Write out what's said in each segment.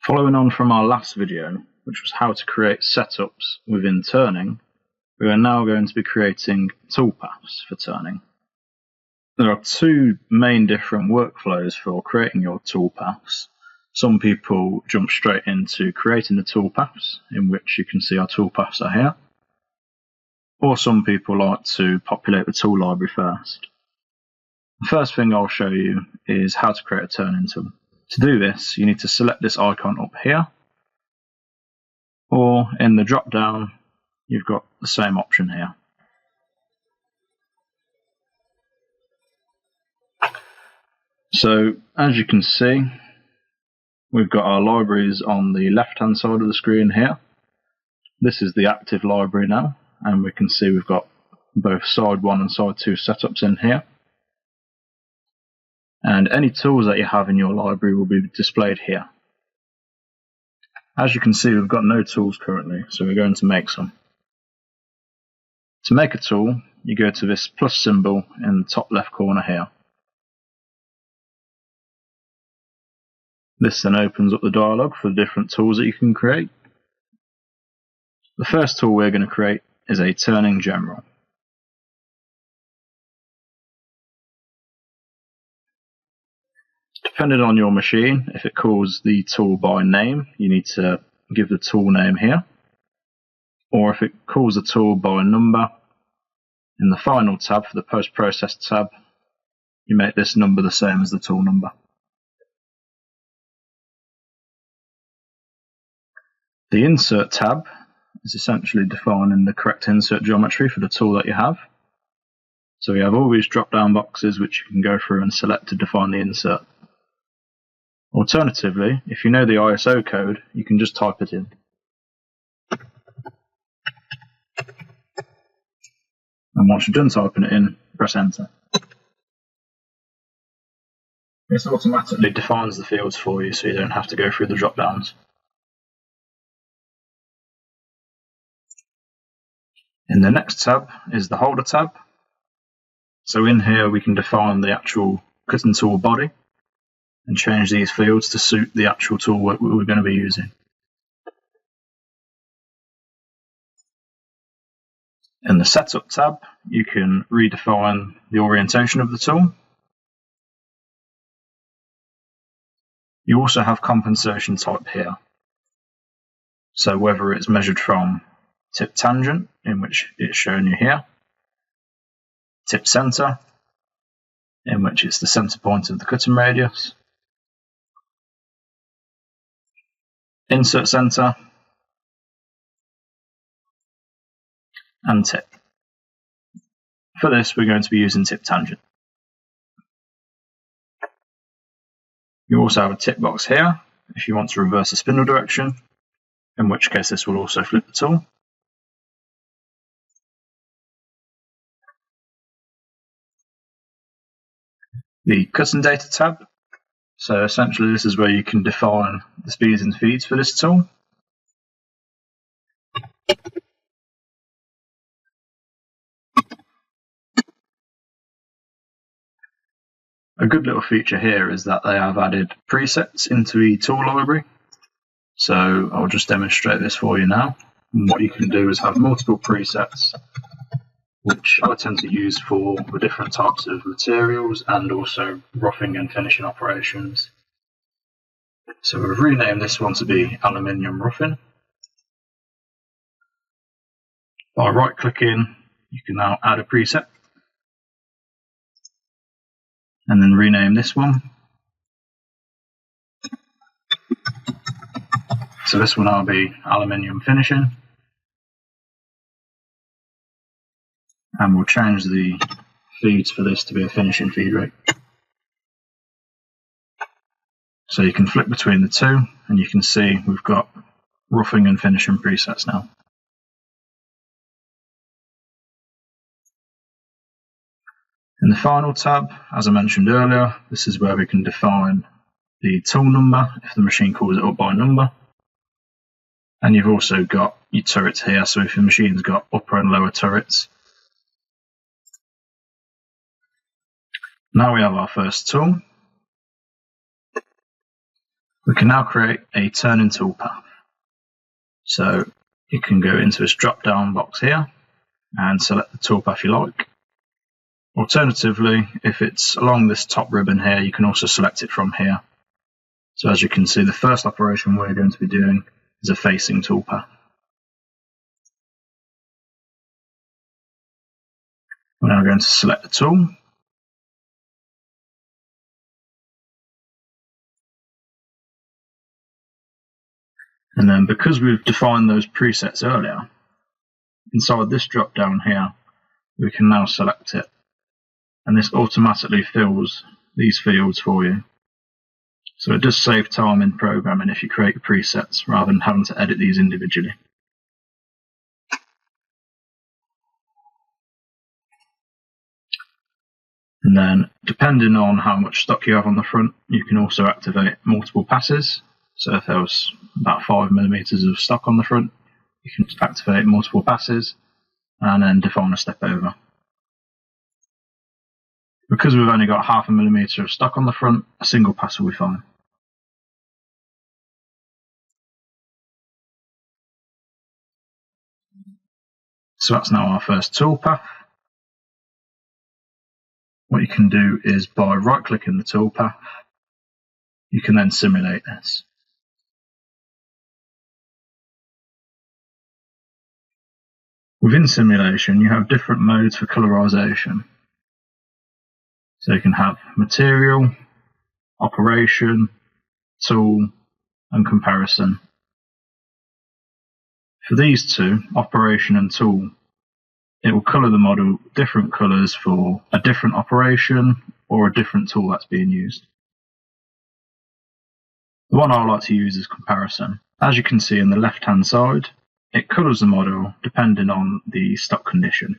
Following on from our last video, which was how to create setups within turning, we are now going to be creating toolpaths for turning. There are two main different workflows for creating your toolpaths. Some people jump straight into creating the toolpaths, in which you can see our toolpaths are here. Or some people like to populate the tool library first. The first thing I'll show you is how to create a turning tool. To do this, you need to select this icon up here, or in the drop down, you've got the same option here. So, as you can see, we've got our libraries on the left-hand side of the screen here. This is the active library now, and we can see we've got both side 1 and side 2 setups in here. And any tools that you have in your library will be displayed here. As you can see, we've got no tools currently, so we're going to make some. To make a tool, you go to this plus symbol in the top left corner here. This then opens up the dialog for the different tools that you can create. The first tool we're going to create is a turning general. Depending on your machine, if it calls the tool by name, you need to give the tool name here. Or if it calls the tool by number, in the final tab for the post-process tab, you make this number the same as the tool number. The insert tab is essentially defining the correct insert geometry for the tool that you have. So we have all these drop-down boxes which you can go through and select to define the insert. Alternatively, if you know the ISO code, you can just type it in. And once you're done typing it in, press enter. This automatically defines the fields for you so you don't have to go through the drop-downs. In the next tab is the holder tab. So in here we can define the actual cutting tool body and change these fields to suit the actual tool we're going to be using. In the setup tab, you can redefine the orientation of the tool. You also have compensation type here. So whether it's measured from tip tangent, in which it's shown you here, tip center, in which it's the center point of the cutting radius, insert center, and tip. For this, we're going to be using tip tangent. You also have a tip box here if you want to reverse the spindle direction, in which case this will also flip the tool. The cutting data tab. So essentially this is where you can define the speeds and feeds for this tool. A good little feature here is that they have added presets into the tool library. So I'll just demonstrate this for you now. And what you can do is have multiple presets, which I tend to use for the different types of materials and also roughing and finishing operations. So we've renamed this one to be aluminium roughing. By right clicking, you can now add a preset and then rename this one. So this will now be aluminium finishing. And we'll change the feeds for this to be a finishing feed rate. So you can flip between the two and you can see we've got roughing and finishing presets now. In the final tab, as I mentioned earlier, this is where we can define the tool number if the machine calls it up by number. And you've also got your turrets here, so if your machine's got upper and lower turrets. Now we have our first tool. We can now create a turning toolpath. So you can go into this drop down box here and select the toolpath you like. Alternatively, if it's along this top ribbon here, you can also select it from here. So as you can see, the first operation we're going to be doing is a facing toolpath. We're now going to select the tool. And then because we've defined those presets earlier, inside this drop down here, we can now select it. And this automatically fills these fields for you. So it does save time in programming if you create presets rather than having to edit these individually. And then, depending on how much stock you have on the front, you can also activate multiple passes. So if there was about 5mm of stock on the front, you can activate multiple passes and then define a step over. Because we've only got 0.5mm of stock on the front, a single pass will be fine. So that's now our first toolpath. What you can do is by right-clicking the toolpath, you can then simulate this. Within simulation, you have different modes for colorization. So you can have material, operation, tool, and comparison. For these two, operation and tool, it will colour the model different colours for a different operation or a different tool that's being used. The one I like to use is comparison. As you can see in the left hand side, it colours the model depending on the stock condition.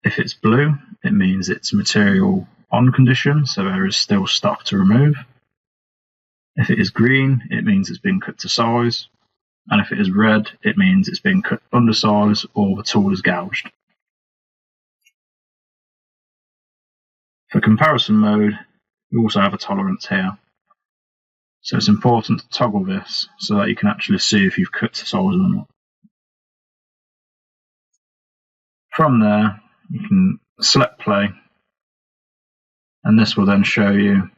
If it's blue, it means it's material on condition, so there is still stock to remove. If it is green, it means it's been cut to size. And if it is red, it means it's been cut undersize or the tool is gouged. For comparison mode, we also have a tolerance here. So it's important to toggle this so that you can actually see if you've cut to size or not. From there, you can select play, and this will then show you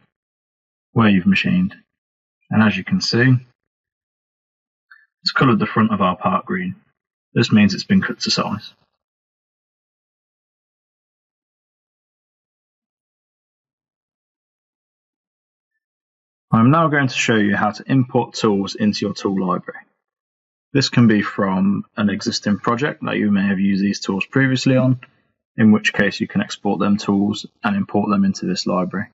where you've machined. And as you can see, it's coloured the front of our part green. This means it's been cut to size. I'm now going to show you how to import tools into your tool library. This can be from an existing project that you may have used these tools previously on, in which case you can export them tools and import them into this library.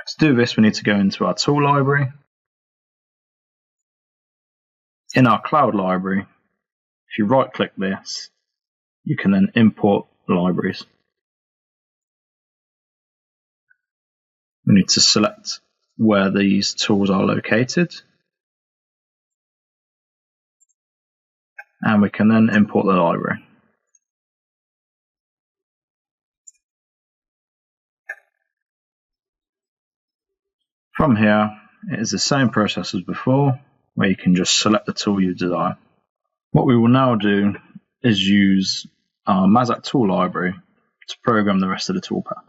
To do this, we need to go into our tool library. In our cloud library, if you right click this, you can then import libraries. We need to select where these tools are located, and we can then import the library. From here, it is the same process as before, where you can just select the tool you desire. What we will now do is use our Mazak tool library to program the rest of the toolpath.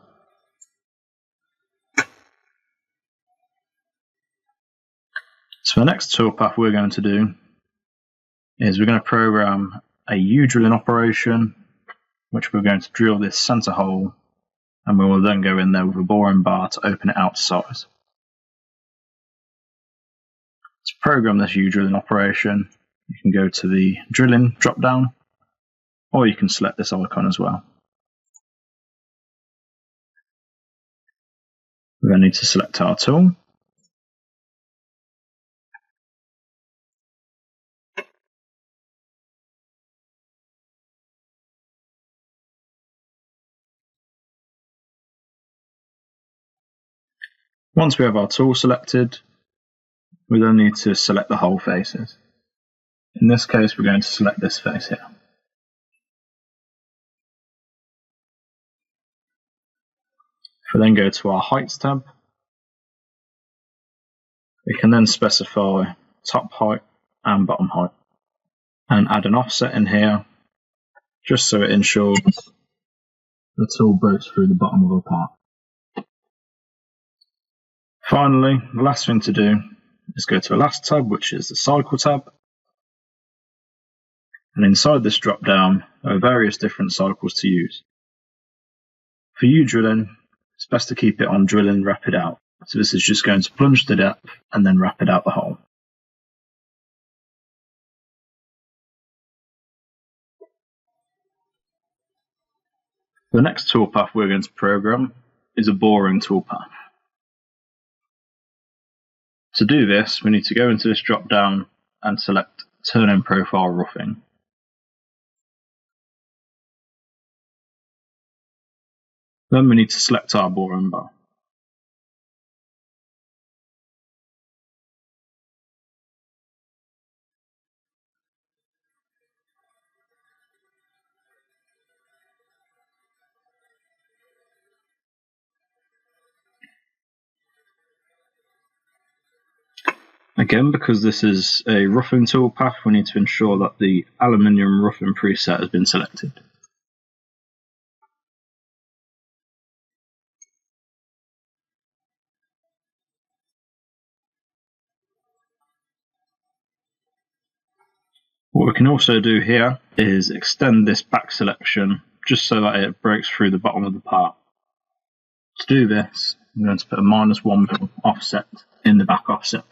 So the next toolpath we're going to do is we're going to program a U-drilling operation, which we're going to drill this center hole, and we will then go in there with a boring bar to open it out to size. To program this U-drilling operation, you can go to the drilling drop down, or you can select this icon as well. We're going to need to select our tool. Once we have our tool selected, we then need to select the hole faces. In this case, we're going to select this face here. If we then go to our heights tab, We can then specify top height and bottom height and add an offset in here just so it ensures the tool breaks through the bottom of a part. Finally, the last thing to do is go to the last tab, which is the cycle tab. And inside this drop down, there are various different cycles to use. For U-drilling, it's best to keep it on drilling rapid out. So this is just going to plunge to depth and then rapid out the hole. The next toolpath we're going to program is a boring toolpath. To do this, we need to go into this drop down and select Turn-in Profile Roughing. Then we need to select our boring bar. Again, because this is a roughing toolpath, we need to ensure that the aluminium roughing preset has been selected. What we can also do here is extend this back selection just so that it breaks through the bottom of the part. To do this, I'm going to put a -1 offset in the back offset.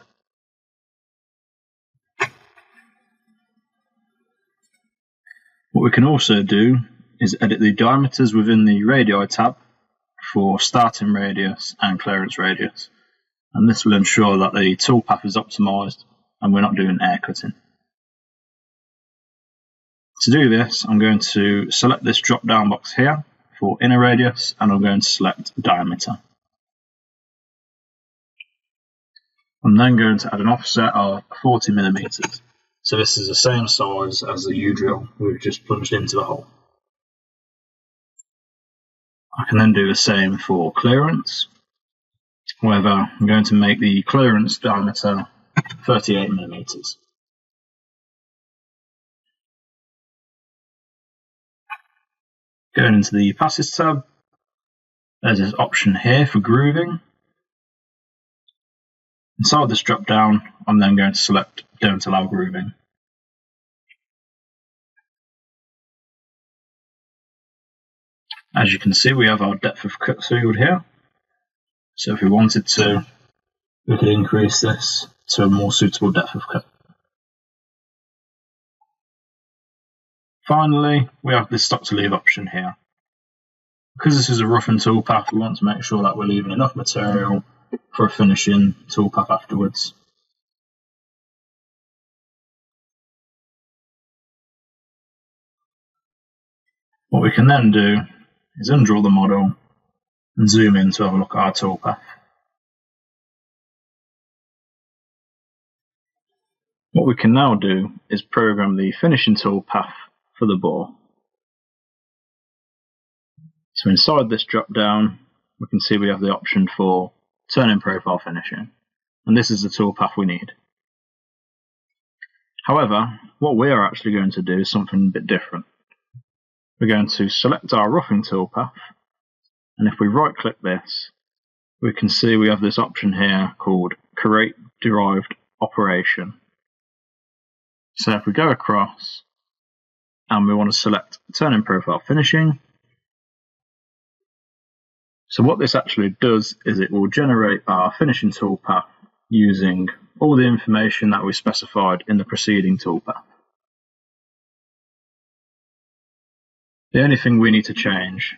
What we can also do is edit the diameters within the radii tab for starting radius and clearance radius, and this will ensure that the toolpath is optimized and we're not doing air cutting. To do this, I'm going to select this drop down box here for inner radius and I'm going to select diameter. I'm then going to add an offset of 40 millimeters. So this is the same size as the U-drill we've just plunged into the hole. I can then do the same for clearance. However, I'm going to make the clearance diameter 38 millimeters. Going into the passes tab, there's this option here for grooving. Inside this drop down, I'm then going to select Don't Allow Grooving. As you can see, we have our depth of cut field here. So if we wanted to, we could increase this to a more suitable depth of cut. Finally, we have this stop to leave option here. Because this is a roughing toolpath, we want to make sure that we're leaving enough material for a finishing toolpath afterwards. What we can then do is undraw the model and zoom in to have a look at our toolpath. What we can now do is program the finishing toolpath for the bore. So inside this drop down, we can see we have the option for Turn-in Profile Finishing, and this is the toolpath we need. However, what we are actually going to do is something a bit different. We're going to select our roughing toolpath, and if we right click this, we can see we have this option here called Create Derived Operation. So if we go across and we want to select Turn-in Profile Finishing, so what this actually does is it will generate our finishing toolpath using all the information that we specified in the preceding toolpath. The only thing we need to change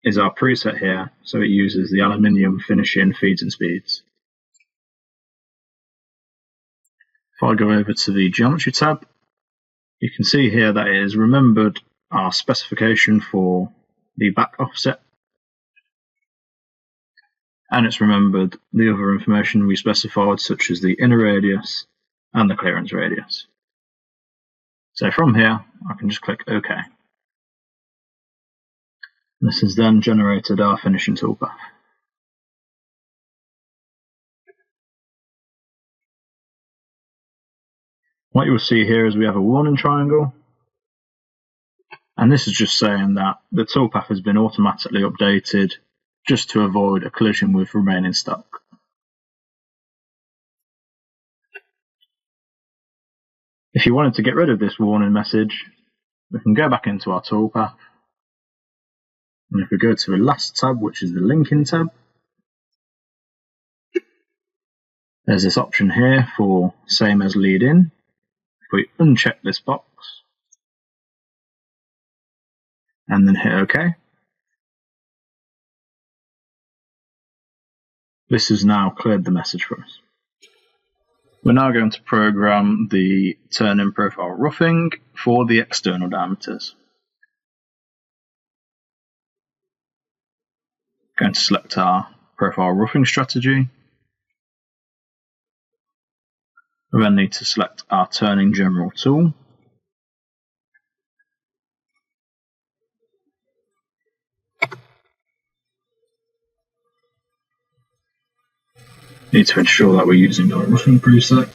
is our preset here, so it uses the aluminium finishing feeds and speeds. If I go over to the Geometry tab, you can see here that it has remembered our specification for the back offset, and it's remembered the other information we specified, such as the inner radius and the clearance radius. So from here, I can just click OK. This has then generated our finishing toolpath. What you will see here is we have a warning triangle, and this is just saying that the toolpath has been automatically updated just to avoid a collision with remaining stock. If you wanted to get rid of this warning message, we can go back into our toolpath, and if we go to the last tab, which is the linking tab, there's this option here for same as lead in. If we uncheck this box and then hit OK, this has now cleared the message for us. We're now going to program the turn-in profile roughing for the external diameters. Going to select our profile roughing strategy. We then need to select our turning general tool. Need to ensure that we're using our roughing preset.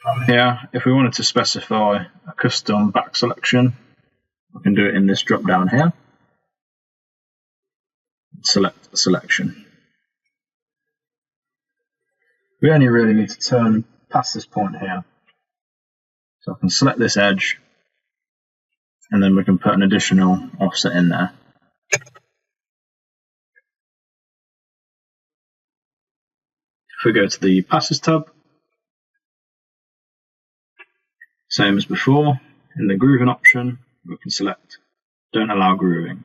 From here, if we wanted to specify a custom back selection, we can do it in this drop down here. Select a selection. We only really need to turn past this point here. So I can select this edge, and then we can put an additional offset in there. If we go to the passes tab, same as before, in the grooving option, we can select don't allow grooving.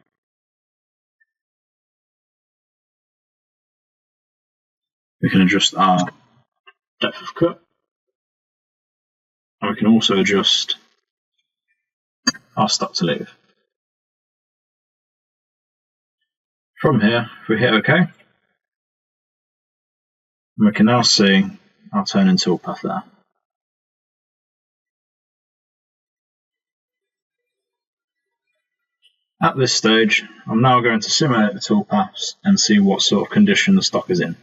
We can adjust our depth of cut, and we can also adjust our stock to lathe. From here, if we hit OK, we can now see our turning toolpath there. At this stage, I'm now going to simulate the toolpaths and see what sort of condition the stock is in.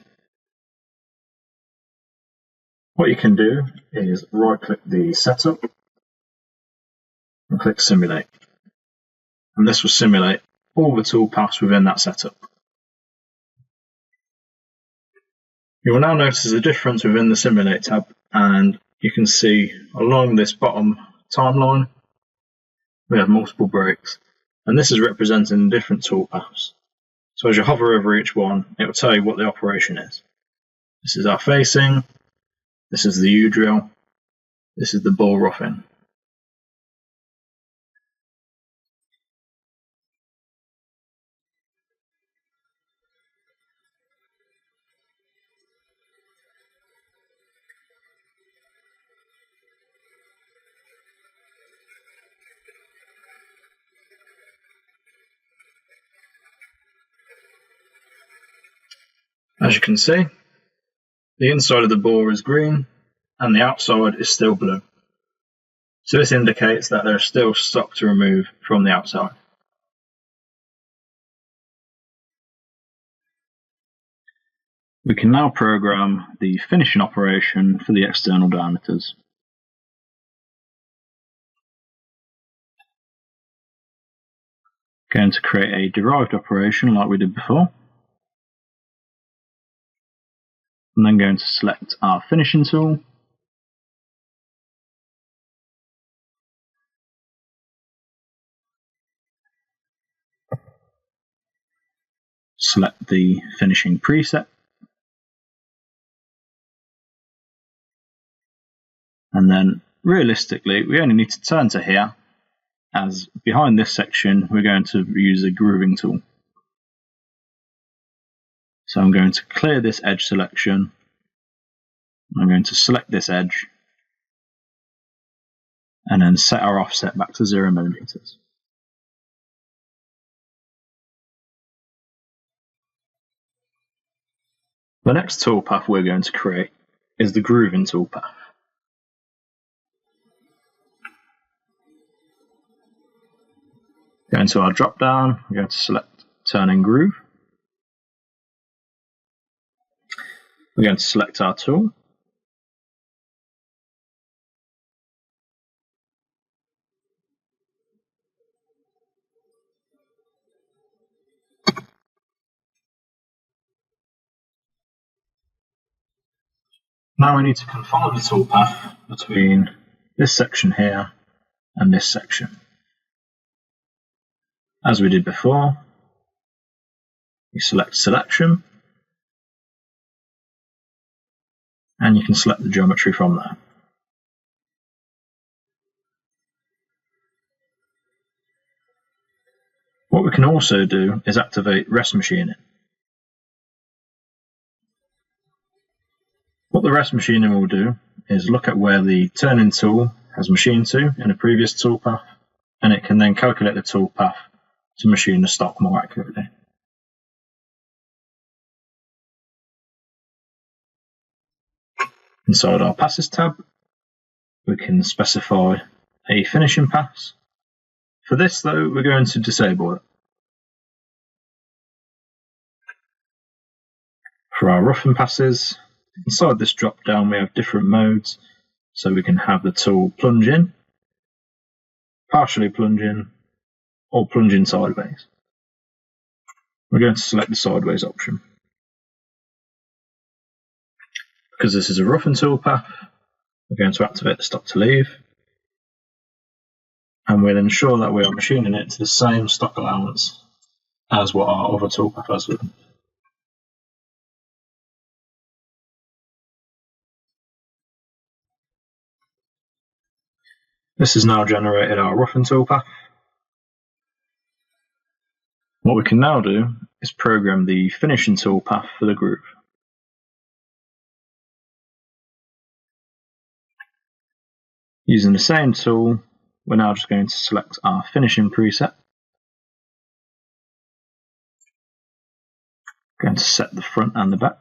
What you can do is right click the setup and click simulate. And this will simulate all the toolpaths within that setup. You will now notice a difference within the simulate tab, and you can see along this bottom timeline we have multiple breaks, and this is representing different toolpaths. So as you hover over each one, it will tell you what the operation is. This is our facing, this is the U-drill, this is the ball roughing. As you can see, the inside of the bore is green and the outside is still blue. So this indicates that there is still stock to remove from the outside. We can now program the finishing operation for the external diameters. Going to create a derived operation like we did before. And then going to select our finishing tool. Select the finishing preset. And then realistically, we only need to turn to here, as behind this section, we're going to use a grooving tool. So I'm going to clear this edge selection. I'm going to select this edge and then set our offset back to 0 millimeters. The next toolpath we're going to create is the grooving toolpath. Go into our drop down, we're going to select turn and groove. We're going to select our tool. Now we need to confine the toolpath between this section here and this section. As we did before, you select selection, and you can select the geometry from there. What we can also do is activate rest machining. What the rest machining will do is look at where the turning tool has machined to in a previous toolpath, and it can then calculate the toolpath to machine the stock more accurately. Inside our passes tab, we can specify a finishing pass. For this though, we're going to disable it. For our roughing passes, inside this drop down we have different modes, so we can have the tool plunge in, partially plunge in, or plunge in sideways. We're going to select the sideways option. Because this is a roughing toolpath, we're going to activate the stock to leave, and we'll ensure that we are machining it to the same stock allowance as what our other toolpath has with it. This has now generated our roughing toolpath. What we can now do is program the finishing toolpath for the groove. Using the same tool, we're now just going to select our finishing preset. Going to set the front and the back.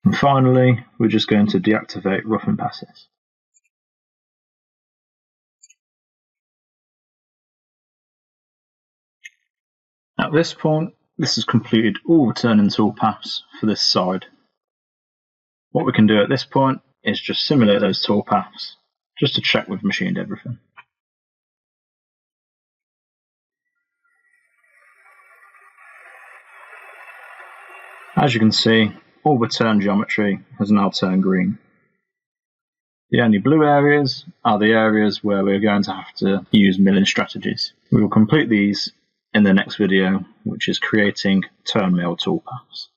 And finally, we're just going to deactivate roughing passes. At this point, this has completed all the turning toolpaths for this side. What we can do at this point is just simulate those toolpaths, just to check we've machined everything. As you can see, all the turn geometry has now turned green. The only blue areas are the areas where we're going to have to use milling strategies. We will complete these in the next video, which is creating turn mill toolpaths.